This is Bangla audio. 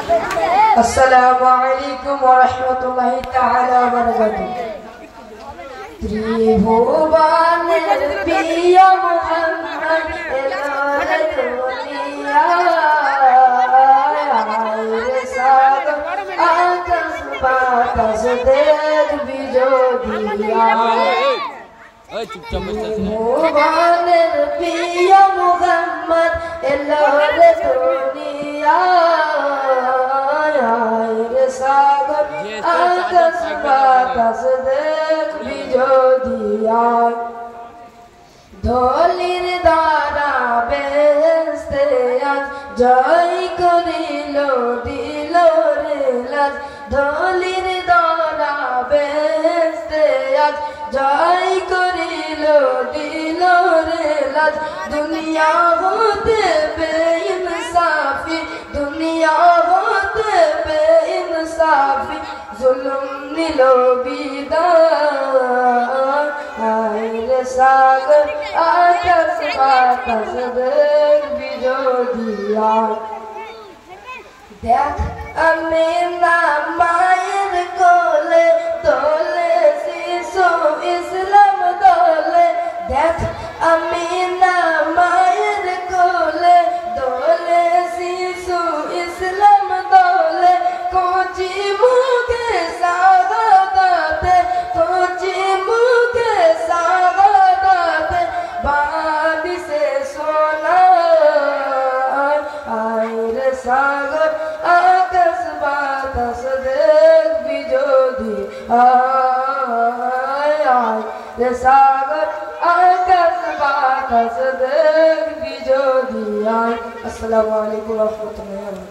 আসসালামু আলাইকুম ওয়া রাহমাতুল্লাহি তাআলা ওয়া বারাকাতুহু। ত্রিভুবনের প্রিয় মুহাম্মদ এলো দুনিয়ায়, সাগর আকাশ বাতাস দেখবি যদি ভুবনের প্রিয় মুহাম্মদ এলো দুনিয়ায়, সাগর আকাশ বাতাস দেখবি যদি ধলির দ্বারা বেহেশতে আজ জয় করিল দিল রে লাজ, ধলির দ্বারা বেহেশতে আজ জয় করিল দিল রে লাজ। দুনিয়া হতে বেইনসাফি, দুনিয়া হতে বেইনসাফি, জুলুম নিল বিদায়, হায়রে সাগর আকাশ বাতাস দেখবি যদি দেখ আমি না মায়ের কোলে তোলে শিশু ইসলাম দোলে, দেখ আমি না মায়ের কোলে দোলে শিশু ইসলাম দোলে, কচি মুখে শাহাদাতে, কচি মুখে শাহাদাতে বাদিসে সোনায়, আয়রে সাগর আকাশ বাতাস দেখবি যদি আয়, সাগর আকাশ বাতাস দেখবি যদি আয়। আসসালামু আলাইকুম ওয়া রাহমাতুল্লাহি।